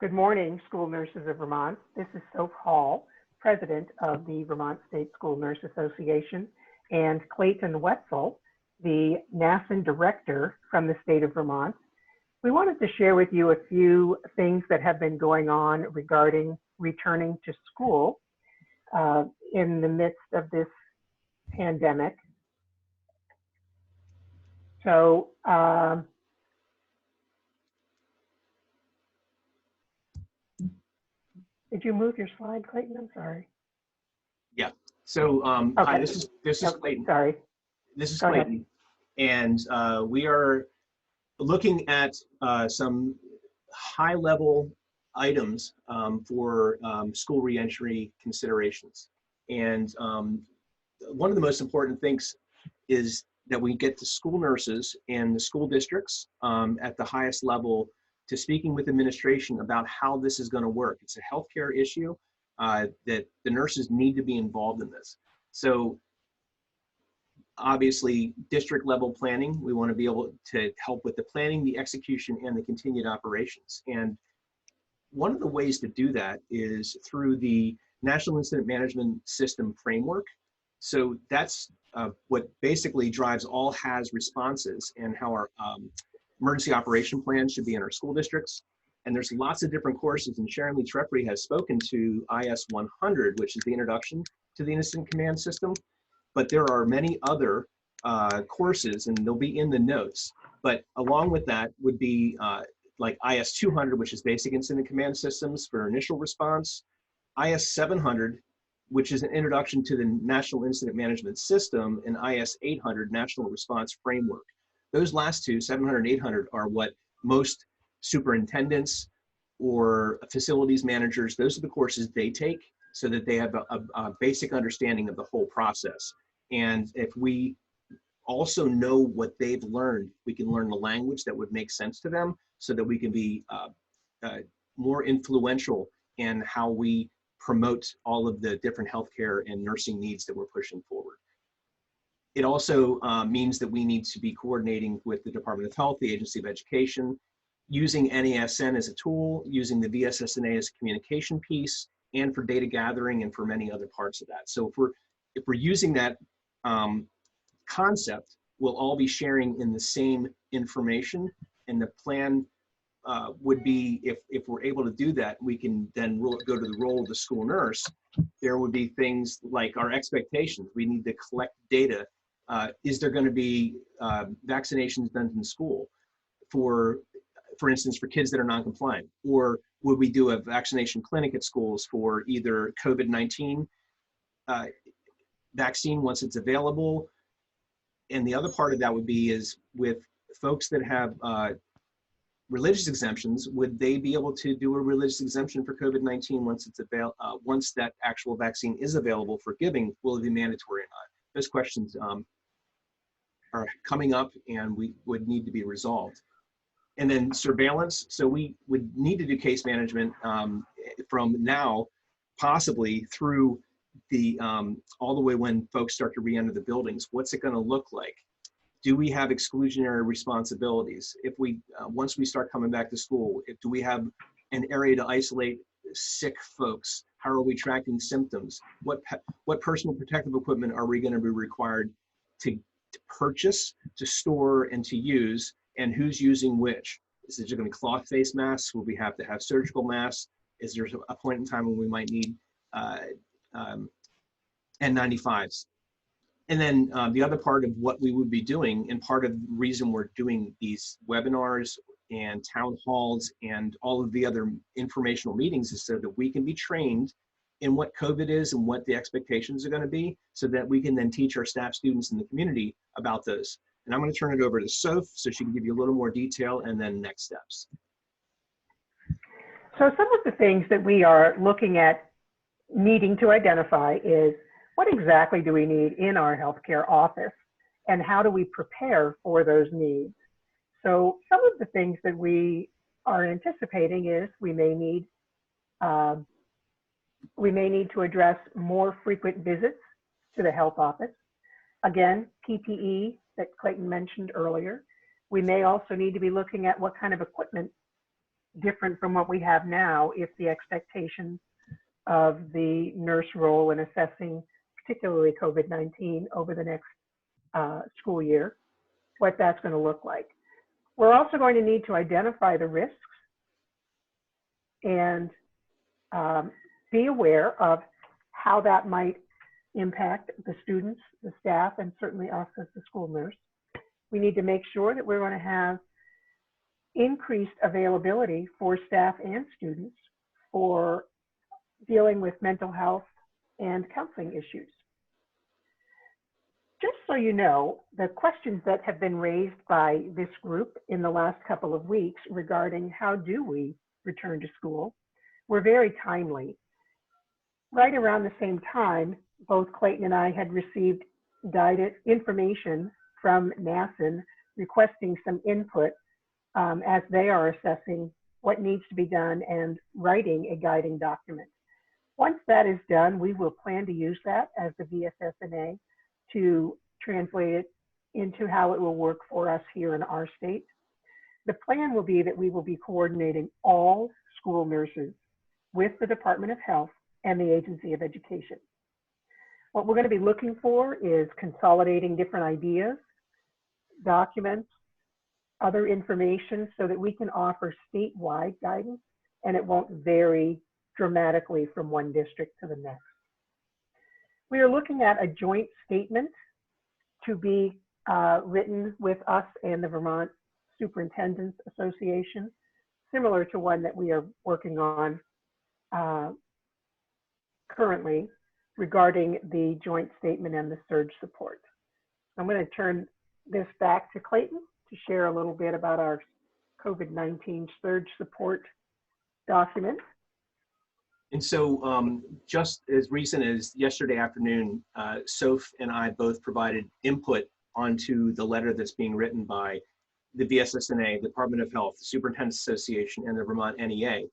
Good morning, school nurses of Vermont. This is Soph Hall, president of the Vermont State School Nurse Association, and Clayton Wetzel, the NASN director from the state of Vermont. We wanted to share with you a few things that have been going on regarding returning to school in the midst of this pandemic. So, did you move your slide, Clayton? I'm sorry. Yeah. So Okay. hi, this is Clayton. Sorry. This is Go ahead. Clayton, and we are looking at some high-level items for school reentry considerations. And one of the most important things is that we get the school nurses and the school districts at the highest level to speaking with administration about how this is going to work. It's a healthcare issue that the nurses need to be involved in this. So obviously, district level planning, we want to be able to help with the planning, the execution, and the continued operations. And one of the ways to do that is through the National Incident Management System framework. So that's what basically drives all HAS responses and how our emergency operation plans should be in our school districts. And there's lots of different courses, and Sharon Lee Trepery has spoken to IS 100, which is the introduction to the Incident Command System. But there are many other courses, and they'll be in the notes. But along with that would be like IS 200, which is Basic Incident Command Systems for initial response, IS 700, which is an introduction to the National Incident Management System, and IS 800, National Response Framework. Those last two, 700 and 800, are what most superintendents or facilities managers, those are the courses they take so that they have a basic understanding of the whole process. And if we also know what they've learned, we can learn the language that would make sense to them so that we can be more influential in how we promote all of the different healthcare and nursing needs that we're pushing forward. It also means that we need to be coordinating with the Department of Health, the Agency of Education, using NASN as a tool, using the VSSNA as a communication piece, and for data gathering and for many other parts of that. So if we're using that concept, we'll all be sharing in the same information, and the plan would be, if we're able to do that, we can then go to the role of the school nurse. There would be things like our expectations. We need to collect data. Is there going to be vaccinations done in school for instance, for kids that are non-compliant? Or would we do a vaccination clinic at schools for either COVID-19 vaccine once it's available? And the other part of that would be is with folks that have religious exemptions, would they be able to do a religious exemption for COVID-19 once it's once that actual vaccine is available for giving? Will it be mandatory or not? Those questions are coming up, and we would need to be resolved. And then surveillance. So we would need to do case management from now, possibly through the all the way when folks start to re-enter the buildings. What's it going to look like? Do we have exclusionary responsibilities? If we once we start coming back to school, do we have an area to isolate sick folks? How are we tracking symptoms? What personal protective equipment are we going to be required to purchase, to store, and to use? And who's using which? Is it going to be cloth face masks? Will we have to have surgical masks? Is there a point in time when we might need N95s? And then the other part of what we would be doing, and part of the reason we're doing these webinars and town halls and all of the other informational meetings, is so that we can be trained in what COVID is and what the expectations are going to be, so that we can then teach our staff, students, in the community about those. And I'm going to turn it over to Soph so she can give you a little more detail and then next steps. So some of the things that we are looking at needing to identify is, what exactly do we need in our healthcare office, and how do we prepare for those needs? So some of the things that we are anticipating is we may need to address more frequent visits to the health office. Again, PPE that Clayton mentioned earlier. We may also need to be looking at what kind of equipment different from what we have now if the expectations of the nurse role in assessing, particularly COVID-19 over the next school year, what that's going to look like. We're also going to need to identify the risks and be aware of how that might impact the students, the staff, and certainly us as the school nurse. We need to make sure that we're going to have increased availability for staff and students for dealing with mental health and counseling issues. Just so you know, the questions that have been raised by this group in the last couple of weeks regarding how do we return to school were very timely. Right around the same time, both Clayton and I had received guided information from NASN requesting some input as they are assessing what needs to be done and writing a guiding document. Once that is done, we will plan to use that as the VSSNA to translate it into how it will work for us here in our state. The plan will be that we will be coordinating all school nurses with the Department of Health and the Agency of Education. What we're going to be looking for is consolidating different ideas, documents, other information so that we can offer statewide guidance and it won't vary dramatically from one district to the next. We are looking at a joint statement to be written with us and the Vermont Superintendents Association, similar to one that we are working on currently regarding the joint statement and the surge support. I'm going to turn this back to Clayton to share a little bit about our COVID-19 surge support document. And so just as recent as yesterday afternoon, Soph and I both provided input onto the letter that's being written by the VSSNA, the Department of Health, the Superintendents Association, and the Vermont NEA.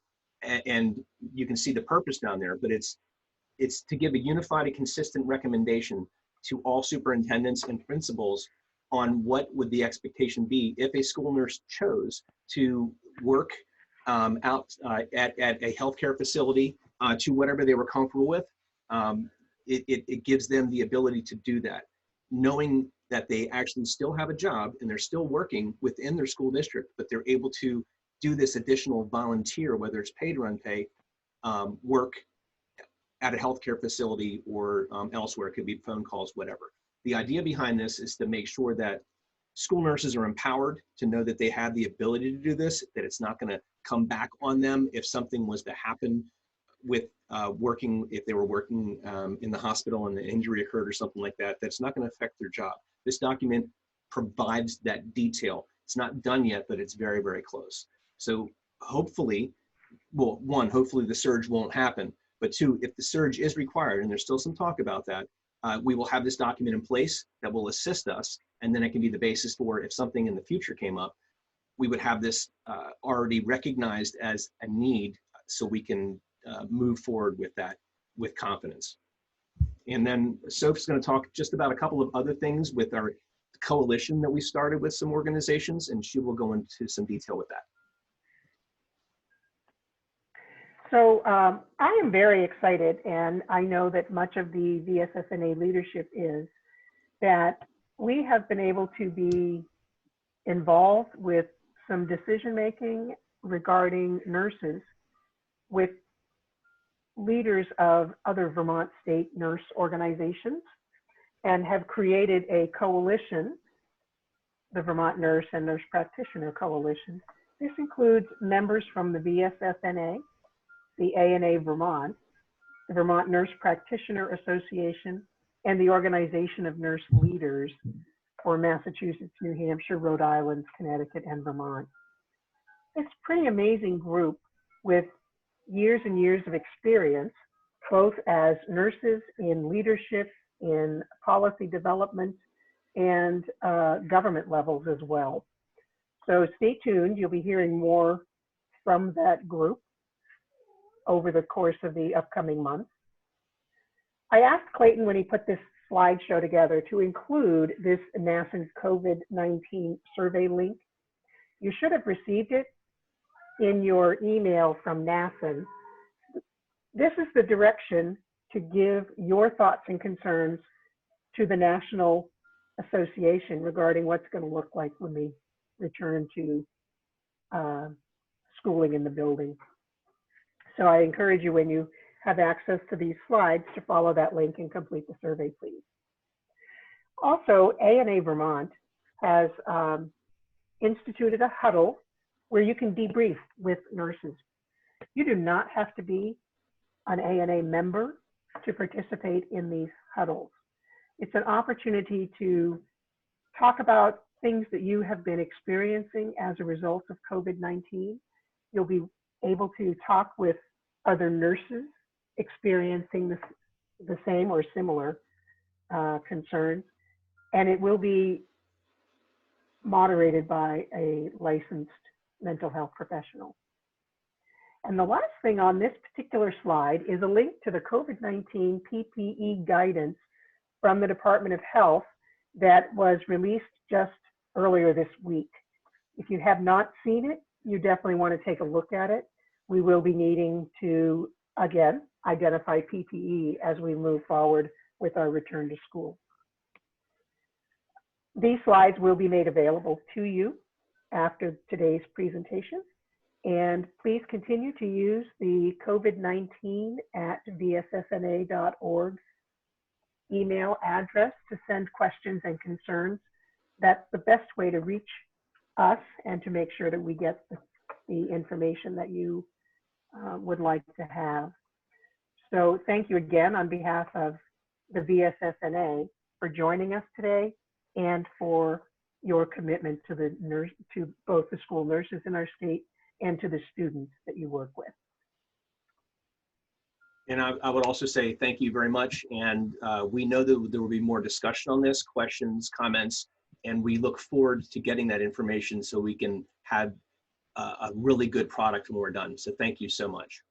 And you can see the purpose down there, but it's to give a unified and consistent recommendation to all superintendents and principals on what would the expectation be if a school nurse chose to work out at a healthcare facility to whatever they were comfortable with. It gives them the ability to do that, knowing that they actually still have a job and they're still working within their school district, but they're able to do this additional volunteer, whether it's paid or unpaid, work at a healthcare facility or elsewhere. It could be phone calls, whatever. The idea behind this is to make sure that school nurses are empowered to know that they have the ability to do this, that it's not going to come back on them if something was to happen with if they were working in the hospital and the injury occurred or something like that, that's not going to affect their job. This document provides that detail. It's not done yet, but it's very, very close. So hopefully, well, one, hopefully the surge won't happen, but two, if the surge is required, and there's still some talk about that, we will have this document in place that will assist us, and then it can be the basis for if something in the future came up, we would have this already recognized as a need so we can move forward with that with confidence. And then Soph's going to talk just about a couple of other things with our coalition that we started with some organizations, and she will go into some detail with that. So I am very excited, and I know that much of the VSSNA leadership is, that we have been able to be involved with some decision-making regarding nurses with leaders of other Vermont state nurse organizations and have created a coalition, the Vermont Nurse and Nurse Practitioner Coalition. This includes members from the VSSNA, the ANA Vermont, the Vermont Nurse Practitioner Association, and the Organization of Nurse Leaders for Massachusetts, New Hampshire, Rhode Island, Connecticut, and Vermont. It's a pretty amazing group with years and years of experience, both as nurses in leadership, in policy development, and government levels as well. So stay tuned. You'll be hearing more from that group over the course of the upcoming months. I asked Clayton when he put this slideshow together to include this NASN COVID-19 survey link. You should have received it in your email from NASN, this is the direction to give your thoughts and concerns to the National Association regarding what's going to look like when we return to schooling in the building. So I encourage you, when you have access to these slides, to follow that link and complete the survey, please. Also, ANA Vermont has instituted a huddle where you can debrief with nurses. You do not have to be an ANA member to participate in these huddles. It's an opportunity to talk about things that you have been experiencing as a result of COVID-19. You'll be able to talk with other nurses experiencing the same or similar concerns, and it will be moderated by a licensed mental health professional. And the last thing on this particular slide is a link to the COVID-19 PPE guidance from the Department of Health that was released just earlier this week. If you have not seen it, you definitely want to take a look at it. We will be needing to, again, identify PPE as we move forward with our return to school. These slides will be made available to you after today's presentation. And please continue to use the COVID-19@vssna.org email address to send questions and concerns. That's the best way to reach us and to make sure that we get the information that you would like to have. So thank you again on behalf of the VSSNA for joining us today and for your commitment to to both the school nurses in our state and to the students that you work with. And I would also say thank you very much. And we know that there will be more discussion on this, questions, comments, and we look forward to getting that information so we can have a really good product when we're done. So thank you so much.